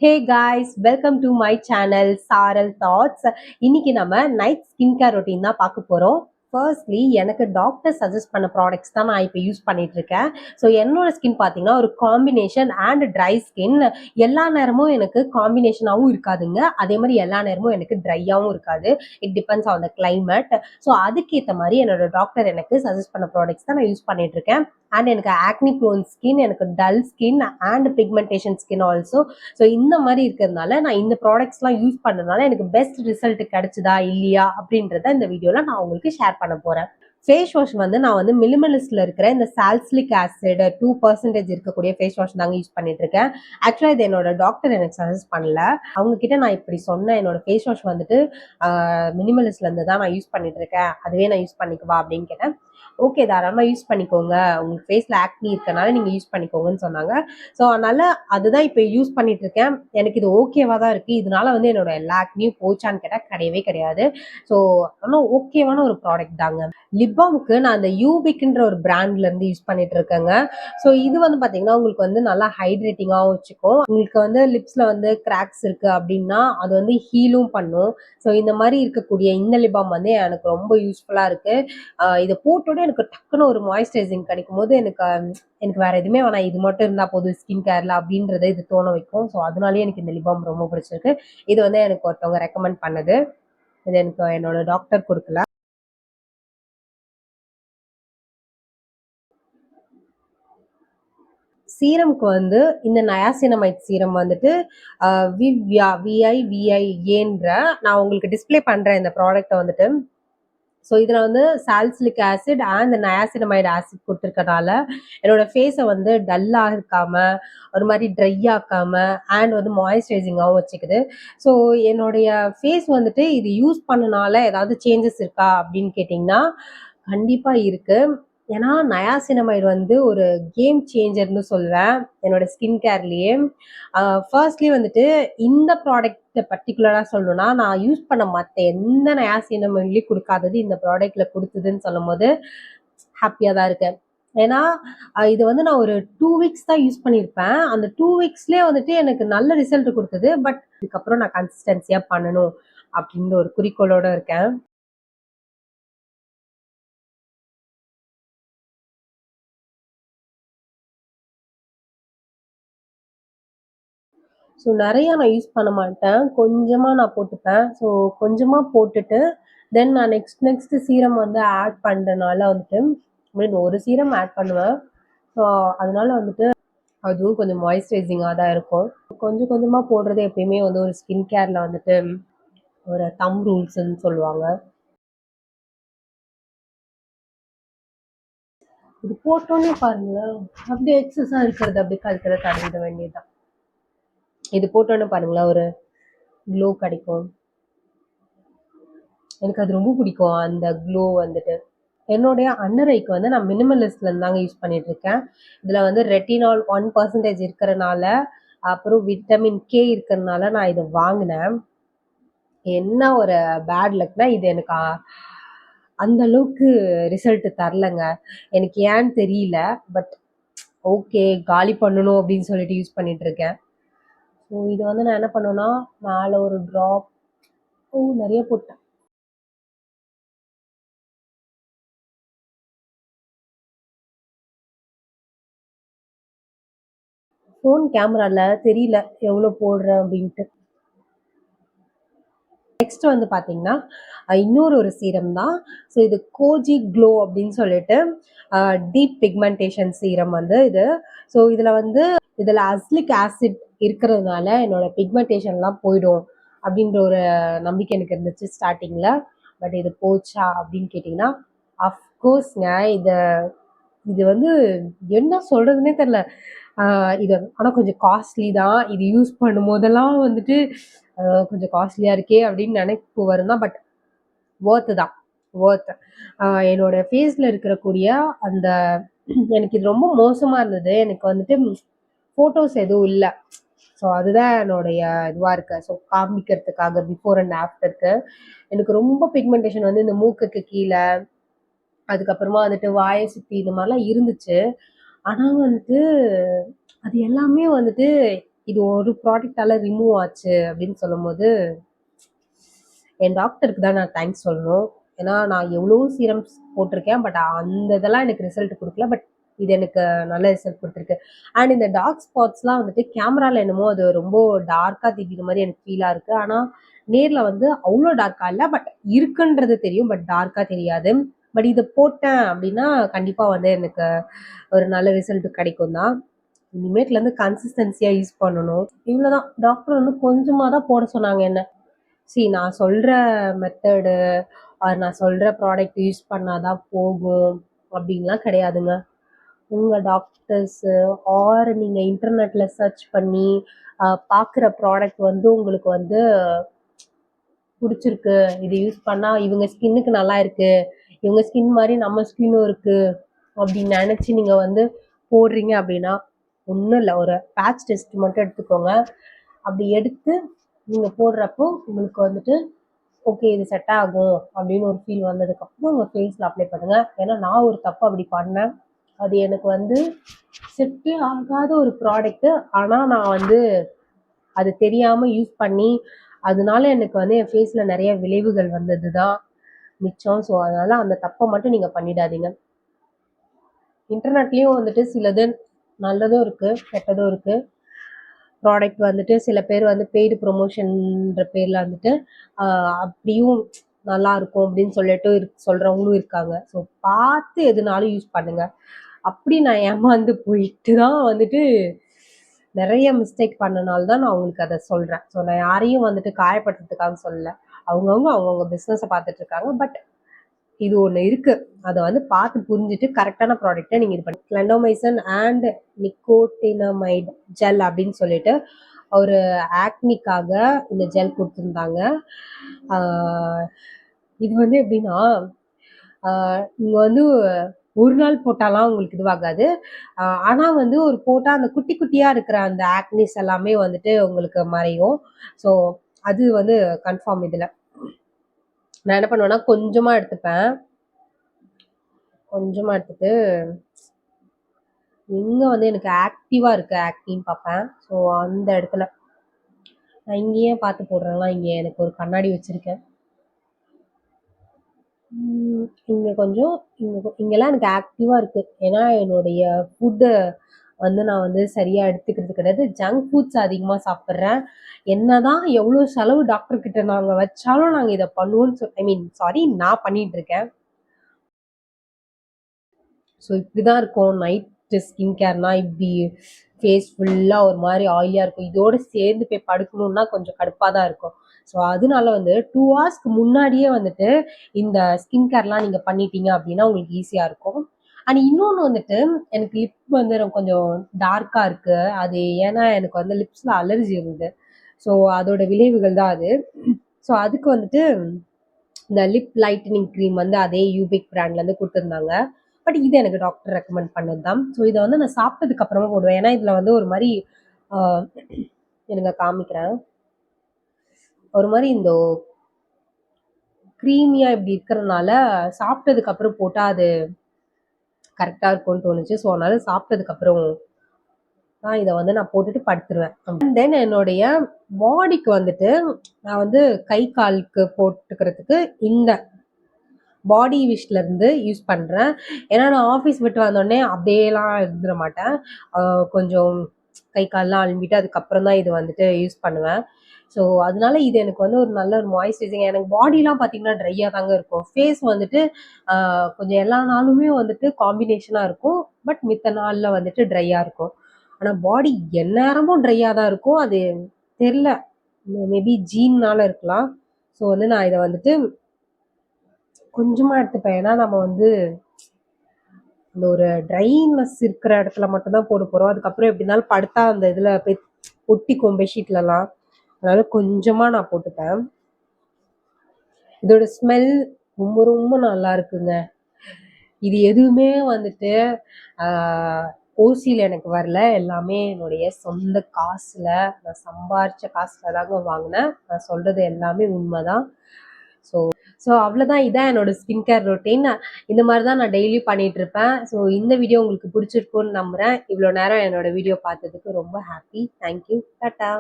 Hey guys, welcome to my channel சாரல் thoughts. இன்னைக்கு நம்ம நைட் ஸ்கின் கேர் ரொட்டீன் தான் பார்க்க போறோம். ஃபர்ஸ்ட்லி எனக்கு டாக்டர் சஜஸ்ட் பண்ண ப்ராடக்ட்ஸ் தான் நான் இப்போ யூஸ் பண்ணிட்டு இருக்கேன். ஸோ என்னோட ஸ்கின் பார்த்தீங்கன்னா ஒரு காம்பினேஷன் அண்ட் ட்ரை ஸ்கின். எல்லா நேரமும் எனக்கு காம்பினேஷனாகவும் இருக்காதுங்க, அதே மாதிரி எல்லா நேரமும் எனக்கு ட்ரையாகவும் இருக்காது. It depends on the climate. So அதுக்கேற்ற மாதிரி என்னோட டாக்டர் எனக்கு சஜஸ்ட் பண்ண ப்ராடக்ட்ஸ் தான் நான் யூஸ் பண்ணிட்டு இருக்கேன். அண்ட் எனக்கு ஆக்னி ப்ரோன் ஸ்கின், எனக்கு dull skin and pigmentation skin also. So இந்த மாதிரி இருக்கிறதுனால நான் இந்த ப்ராடக்ட்ஸ்லாம் யூஸ் பண்ணதுனால எனக்கு பெஸ்ட் ரிசல்ட் கிடைச்சதா இல்லையா அப்படின்றத இந்த வீடியோவில் நான் உங்களுக்கு ஷேர் பண்ண போகிறேன். ஃபேஸ் வாஷ் வந்து நான் வந்து மினிமலிஸ்ட்ல இருக்கிற இந்த சால்சிலிக் ஆசிட் 2% இருக்கக்கூடிய ஃபேஸ் வாஷ் தாங்க யூஸ் பண்ணிட்டு இருக்கேன். ஆக்சுவலாக இது என்னோட டாக்டர் எனக்கு சஜஸ்ட் பண்ணல. அவங்க கிட்ட நான் இப்படி சொன்னேன், என்னோட ஃபேஸ் வாஷ் வந்துட்டு மினிமலிஸ்ட்ல இருந்து தான் நான் யூஸ் பண்ணிட்டு இருக்கேன், அதுவே நான் யூஸ் பண்ணிக்குவா அப்படின்னு கேட்டேன். ஓகே, தாராளமாக யூஸ் பண்ணிக்கோங்க, உங்களுக்கு ஃபேஸில் ஆக்னி இருக்கனால நீங்கள் யூஸ் பண்ணிக்கோங்கன்னு சொன்னாங்க. ஸோ அதனால அதுதான் இப்போ யூஸ் பண்ணிட்டு இருக்கேன். எனக்கு இது ஓகேவா தான் இருக்குது. இதனால வந்து என்னோட எல்லா ஆக்னியும் போச்சான்னு கேட்டால் கிடையவே கிடையாது. ஸோ ஆனால் ஓகேவான ஒரு ப்ராடக்ட் தாங்க. லிப் பாம்க்கு நான் அந்த யூபிக்ன்ற ஒரு பிராண்ட்ல இருந்து யூஸ் பண்ணிட்டு இருக்கேங்க. ஸோ இது வந்து பார்த்தீங்கன்னா உங்களுக்கு வந்து நல்லா ஹைட்ரேட்டிங்காகவும் வச்சுக்கும். உங்களுக்கு வந்து லிப்ஸில் வந்து கிராக்ஸ் இருக்கு அப்படின்னா அது வந்து ஹீலும் பண்ணும். ஸோ இந்த மாதிரி இருக்கக்கூடிய இந்த லிப் பாம் வந்து எனக்கு ரொம்ப யூஸ்ஃபுல்லாக இருக்கு. இதை போட்டோட எனக்கு டக்குன்னு ஒரு மாய்ஸ்சரைசிங் கிடைக்கும் போது எனக்கு வேற எதுவுமே வேணாம், இது மட்டும் இருந்தால் போதும் ஸ்கின் கேர்ல அப்படின்றத இது தோண வைக்கும். ஸோ அதனாலேயே எனக்கு இந்த லிப் பாம் ரொம்ப பிடிச்சிருக்கு. இது வந்து எனக்கு ஒருத்தவங்க ரெக்கமெண்ட் பண்ணது. இது எனக்கு என்னோட டாக்டர் கொடுக்கல. சீரம்க்கு வந்து இந்த நயாசினமைட் சீரம் வந்துட்டு விவ்யா விஐவிஐஏன்ற நான் உங்களுக்கு டிஸ்பிளே பண்றேன் இந்த ப்ராடக்ட்டை வந்துட்டு. ஸோ இதில் வந்து salicylic acid and niacinamide acid கொடுத்துருக்கனால என்னோட ஃபேஸை வந்து டல்லாக இருக்காம ஒரு மாதிரி ட்ரை ஆக்காம அண்ட் வந்து மாய்ஸ்சரைசிங்காகவும் வச்சுக்குது. ஸோ என்னுடைய ஃபேஸ் வந்துட்டு இது யூஸ் பண்ணனால ஏதாவது சேஞ்சஸ் இருக்கா அப்படின்னு கேட்டிங்கன்னா கண்டிப்பாக இருக்கு. ஏன்னா நயாசினமைடு வந்து ஒரு கேம் சேஞ்சர்னு சொல்வேன் என்னோட ஸ்கின் கேர்லேயே. ஃபர்ஸ்ட்லி வந்துட்டு இந்த ப்ராடக்ட் பர்டிகுலராக சொல்லணும்னா நான் யூஸ் பண்ண மற்ற எந்த நயாசினமைட்லேயும் கொடுக்காதது இந்த ப்ராடக்ட்ல கொடுத்ததுன்னு சொல்லும் போது ஹாப்பியாக தான் இருக்கேன். ஏன்னா இது வந்து நான் ஒரு 2 வீக்ஸ் தான் யூஸ் பண்ணியிருப்பேன். அந்த 2 வீக்ஸ்லேயே வந்துட்டு எனக்கு நல்ல ரிசல்ட் கொடுத்தது. பட் இதுக்கப்புறம் நான் கன்சிஸ்டன்சியாக பண்ணணும் அப்படின்ற ஒரு குறிக்கோளோட இருக்கேன். ஸோ நிறையா நான் யூஸ் பண்ண மாட்டேன், கொஞ்சமாக நான் போட்டுப்பேன். ஸோ கொஞ்சமாக போட்டுட்டு தென் நான் நெக்ஸ்ட் சீரம் வந்து ஆட் பண்ணுறனால வந்துட்டு மீன் ஒரு சீரம் ஆட் பண்ணுவேன். ஸோ அதனால வந்துட்டு அதுவும் கொஞ்சம் மாய்ஸ்சரைசிங்காக தான் இருக்கும். கொஞ்சம் கொஞ்சமாக போடுறது எப்பயுமே வந்து ஒரு ஸ்கின் கேரில் வந்துட்டு ஒரு தம் ரூல்ஸ்ன்னு சொல்லுவாங்க. இது போட்டோன்னே பாருங்களேன், அப்படியே எக்ஸஸாக இருக்கிறது அப்படியே கழுத்துல தடவிட வேண்டியதுதான். இது போட்டோன்னே பாருங்களேன் ஒரு க்ளோ கிடைக்கும். எனக்கு அது ரொம்ப பிடிக்கும் அந்த க்ளோ வந்துட்டு. என்னுடைய அண்டர் ஐக்கு வந்து நான் மினிமலிஸ்ட்ல இருந்தாங்க யூஸ் பண்ணிட்டு இருக்கேன். இதில் வந்து ரெட்டினால் 1% இருக்கிறனால அப்புறம் விட்டமின் கே இருக்கிறதுனால நான் இதை வாங்கினேன். என்ன ஒரு பேட் லக்னா இது எனக்கு அந்த அளவுக்கு ரிசல்ட் தரலங்க. எனக்கு ஏன்னு தெரியல. பட் ஓகே, காலி பண்ணணும் அப்படின்னு சொல்லிட்டு யூஸ் பண்ணிட்டு இருக்கேன். ஸோ இது வந்து நான் என்ன பண்ணுவேன்னா மேலே ஒரு ட்ராப் நிறைய போட்டேன். ஃபோன் கேமராவில் தெரியல எவ்வளோ போடுறேன் அப்படின்ட்டு. நெக்ஸ்ட் வந்து பார்த்தீங்கன்னா இன்னொரு ஒரு சீரம் தான். ஸோ இது கோஜி க்ளோ அப்படின்னு சொல்லிட்டு டீப் பிக்மெண்டேஷன் சீரம் வந்து இது. ஸோ இதில் அஸ்லிக் ஆசிட் இருக்கிறதுனால என்னோட பிக்மெண்டேஷன்லாம் போயிடும் அப்படின்ற ஒரு நம்பிக்கை எனக்கு இருந்துச்சு ஸ்டார்டிங்கில். பட் இது போச்சா அப்படின்னு கேட்டிங்கன்னா அஃப்கோர்ஸ்ங்க. இது வந்து என்ன சொல்கிறதுனே தெரில. இது ஆனால் கொஞ்சம் காஸ்ட்லி தான். இது யூஸ் பண்ணும் போதெல்லாம் வந்துட்டு கொஞ்சம் காஸ்ட்லியாக இருக்கே அப்படின்னு நினைப்பு வரும் தான். பட் ஒர்த்து தான், ஒர்த்து. என்னோட ஃபேஸில் இருக்கக்கூடிய அந்த எனக்கு இது ரொம்ப மோசமாக இருந்தது. எனக்கு வந்துட்டு ஃபோட்டோஸ் எதுவும் இல்லை. ஸோ அதுதான் என்னுடைய இதுவாக இருக்கு. ஸோ காமிக்கிறதுக்காக பிஃபோர் அண்ட் ஆஃப்டருக்கு எனக்கு ரொம்ப பிக்மெண்டேஷன் வந்து இந்த மூக்குக்கு கீழே, அதுக்கப்புறமா வந்துட்டு வாயை சுற்றி இந்த மாதிரிலாம் இருந்துச்சு. ஆனால் வந்துட்டு அது எல்லாமே வந்துட்டு இது ஒரு ப்ராடக்டால ரிமூவ் ஆச்சு அப்படின்னு சொல்லும்போது என் டாக்டருக்கு தான் நான் தேங்க்ஸ் சொல்லணும். ஏன்னா நான் எவ்வளோ சீரம்ஸ் போட்டிருக்கேன், பட் அந்த இதெல்லாம் எனக்கு ரிசல்ட் கொடுக்கல. பட் இது எனக்கு நல்ல ரிசல்ட் கொடுத்துருக்கு. அண்ட் இந்த டார்க் ஸ்பாட்ஸ்லாம் வந்துட்டு கேமரால என்னமோ அது ரொம்ப டார்க்கா தெரியுற மாதிரி எனக்கு ஃபீலா இருக்கு. ஆனா நேர்ல வந்து அவ்வளோ டார்க்கா இல்லை, பட் இருக்குன்றது தெரியும், பட் டார்க்கா தெரியாது. பட் இதை போட்டேன் அப்படின்னா கண்டிப்பா வந்து எனக்கு ஒரு நல்ல ரிசல்ட் கிடைக்கும் தான். இனிமேட்ல இருந்து கன்சிஸ்டன்சியா யூஸ் பண்ணணும். இவ்வளவுதான். டாக்டர் வந்து கொஞ்சமா தான் போட சொன்னாங்க என்ன. நான் சொல்ற மெத்தடு நான் சொல்ற ப்ராடக்ட் யூஸ் பண்ணாதான் போகும் அப்படின்லாம் கிடையாதுங்க. உங்க டாக்டர்ஸ் ஆர் நீங்க இன்டர்நெட்ல சர்ச் பண்ணி பார்க்குற ப்ராடக்ட் வந்து உங்களுக்கு வந்து பிடிச்சிருக்கு, இது யூஸ் பண்ணா இவங்க ஸ்கின்னுக்கு நல்லா இருக்கு, இவங்க ஸ்கின் மாதிரி நம்ம ஸ்கின்னும் இருக்கு அப்படின்னு நினைச்சு நீங்க வந்து போடுறீங்க அப்படின்னா ஒன்றும் இல்லை, ஒரு பேட்ச் டெஸ்ட் மட்டும் எடுத்துக்கோங்க. அப்படி எடுத்து நீங்க போடுறப்போ உங்களுக்கு வந்துட்டு ஓகே இது செட் ஆகும் அப்படின்னு ஒரு ஃபீல் வந்ததுக்கப்புறம் உங்கள் ஃபேஸில் அப்ளை பண்ணுங்க. ஏன்னா நான் ஒரு தப்பு அப்படி பண்ணேன். அது எனக்கு வந்து செட்டே ஆகாத ஒரு ப்ராடக்ட்டு. ஆனால் நான் வந்து அது தெரியாமல் யூஸ் பண்ணி அதனால எனக்கு வந்து என் ஃபேஸில் நிறைய விளைவுகள் வந்தது தான் மிச்சம். ஸோ அதனால அந்த தப்பை மட்டும் நீங்கள் பண்ணிடாதீங்க. இன்டர்நெட்லேயும் வந்துட்டு சிலது நல்லதும் இருக்குது கெட்டதும் இருக்குது. ப்ராடக்ட் வந்துட்டு சில பேர் வந்து பெய்டு ப்ரொமோஷன்ற பேரில் வந்துட்டு அப்படியும் நல்லா இருக்கும் அப்படின்னு சொல்லிட்டு சொல்கிறவங்களும் இருக்காங்க. ஸோ பார்த்து எதுனாலும் யூஸ் பண்ணுங்க. அப்படி நான் ஏமாந்து போயிட்டு தான் வந்துட்டு நிறைய மிஸ்டேக் பண்ணனால தான் நான் உங்களுக்கு அதை சொல்கிறேன். ஸோ நான் யாரையும் வந்துட்டு காயப்படுறதுக்காக சொல்லலை. அவங்கவுங்க பிஸ்னஸை பார்த்துட்டு இருக்காங்க. பட் இது ஒன்று இருக்கு, அதை வந்து பார்த்து புரிஞ்சுட்டு கரெக்டான ப்ராடக்டை நீங்கள் இது பண்ணி கிளெண்டோமைசின் அண்ட் நிக்கோட்டினமைட் ஜெல் அப்படின்னு சொல்லிட்டு ஒரு ஆக்னிக்காக இந்த ஜெல் கொடுத்துருந்தாங்க. இது வந்து எப்படின்னா நீங்கள் வந்து ஒரு நாள் போட்டாலாம் உங்களுக்கு இதுவாகாது. ஆனால் வந்து ஒரு போட்டால் அந்த குட்டி குட்டியாக இருக்கிற அந்த ஆக்னிஸ் எல்லாமே வந்துட்டு உங்களுக்கு மறையும். ஸோ அது வந்து கன்ஃபார்ம். இதில் நான் என்ன பண்ணுவேன்னா கொஞ்சமாக எடுத்துப்பேன். கொஞ்சமாக எடுத்துட்டு எங்கே வந்து எனக்கு ஆக்டிவாக இருக்குது ஆக்டின்னு பார்ப்பேன். ஸோ அந்த இடத்துல நான் இங்கேயே பார்த்து போடுறேன்னா இங்கே எனக்கு ஒரு கண்ணாடி வச்சுருக்கேன். இங்கே கொஞ்சம் இங்கெல்லாம் எனக்கு ஆக்டிவாக இருக்குது. ஏன்னா என்னுடைய ஃபுட்டு வந்து நான் வந்து சரியாக எடுத்துக்கிறது கிடையாது. ஜங்க் ஃபுட்ஸ் அதிகமாக சாப்பிட்றேன். என்னதான் எவ்வளோ செலவு டாக்டர்கிட்ட நாங்கள் வச்சாலும் நாங்கள் இதை பண்ணுவோன்னு நான் பண்ணிட்டு இருக்கேன். ஸோ இப்படி தான் இருக்கும். நைட்டு ஸ்கின் கேர்னா இப்படி ஃபேஸ் ஃபுல்லாக ஒரு மாதிரி ஆயிலியாக இருக்கும். இதோடு சேர்ந்து போய் படுக்கணுன்னா கொஞ்சம் கடுப்பாக தான் இருக்கும். ஸோ அதனால வந்து 2 ஹவர்ஸ்க்கு முன்னாடியே வந்துட்டு இந்த ஸ்கின் கேர்லாம் நீங்கள் பண்ணிட்டீங்க அப்படின்னா உங்களுக்கு ஈஸியாக இருக்கும். அண்ட் இன்னொன்று வந்துட்டு எனக்கு லிப் வந்து கொஞ்சம் டார்க்காக இருக்குது. அது ஏன்னா எனக்கு வந்து லிப்ஸில் அலர்ஜி இருந்தது. ஸோ அதோட விளைவுகள் தான் அது. ஸோ அதுக்கு வந்துட்டு இந்த லிப் லைட்டனிங் க்ரீம் வந்து அதே யூபிக் பிராண்ட்லேருந்து கொடுத்துருந்தாங்க. பட் இது எனக்கு டாக்டர் ரெக்கமெண்ட் பண்ணது தான். ஸோ இதை வந்து நான் சாப்பிட்டதுக்கு அப்புறமா போடுவேன். ஏன்னா இதில் வந்து ஒரு மாதிரி எனக்கு காமிக்கிறேன். ஒரு மாதிரி இந்த க்ரீமியாக இப்படி இருக்கிறதுனால சாப்பிட்டதுக்கு அப்புறம் போட்டால் அது கரெக்டாக இருக்கும்னு தோணுச்சு. ஸோ அதனால சாப்பிட்டதுக்கப்புறம் தான் இதை வந்து நான் போட்டுட்டு படுத்துருவேன். அண்ட் தென் என்னுடைய பாடிக்கு வந்துட்டு நான் வந்து கை காலுக்கு போட்டுக்கிறதுக்கு இந்த பாடி விஷலேருந்து யூஸ் பண்ணுறேன். ஏன்னா நான் ஆஃபீஸ் விட்டு வந்தோடனே அப்படியேலாம் இருந்துட மாட்டேன். கொஞ்சம் கை கால்லாம் அழும்பிட்டு அதுக்கப்புறம் தான் இது வந்துட்டு யூஸ் பண்ணுவேன். ஸோ அதனால இது எனக்கு வந்து ஒரு நல்ல ஒரு மாய்ஸ்சரைசிங். எனக்கு பாடிலாம் பார்த்தீங்கன்னா ட்ரையாக தாங்க இருக்கும். ஃபேஸ் வந்துட்டு கொஞ்சம் எல்லா நாளுமே வந்துட்டு காம்பினேஷனாக இருக்கும். பட் மித்த நாளில் வந்துட்டு ட்ரையாக இருக்கும். ஆனால் பாடி எந்நேரமும் ட்ரையாக தான் இருக்கும். அது தெரில, மேபி ஜீன்னால இருக்கலாம். ஸோ வந்து நான் இதை வந்துட்டு கொஞ்சமாக எடுத்துப்பேன். ஏன்னா நம்ம வந்து இந்த ஒரு ட்ரைனஸ் இருக்கிற இடத்துல மட்டும்தான் போட போகிறோம். அதுக்கப்புறம் எப்படி இருந்தாலும் படுத்தா அந்த இதில் போய் ஒட்டிக்கும் பெட்ஷீட்லலாம். அதனால கொஞ்சமாக நான் போட்டுப்பேன். இதோட ஸ்மெல் ரொம்ப ரொம்ப நல்லா இருக்குங்க. இது எதுவுமே வந்துட்டு ஓசியில் எனக்கு வரல. எல்லாமே என்னுடைய சொந்த காசில் நான் சம்பாரித்த காசில் தாங்க வாங்கினேன். நான் சொல்கிறது எல்லாமே உண்மை தான். ஸோ அவ்வளோதான், இதான் என்னோட ஸ்கின் கேர் ரொட்டீன். இந்த மாதிரி தான் நான் டெய்லி பண்ணிட்டு இருப்பேன். ஸோ இந்த வீடியோ உங்களுக்கு பிடிச்சிருக்கும்னு நம்புறேன். இவ்வளோ நேரம் என்னோட வீடியோ பார்த்ததுக்கு ரொம்ப ஹாப்பி. தேங்க்யூ. டாட்டா.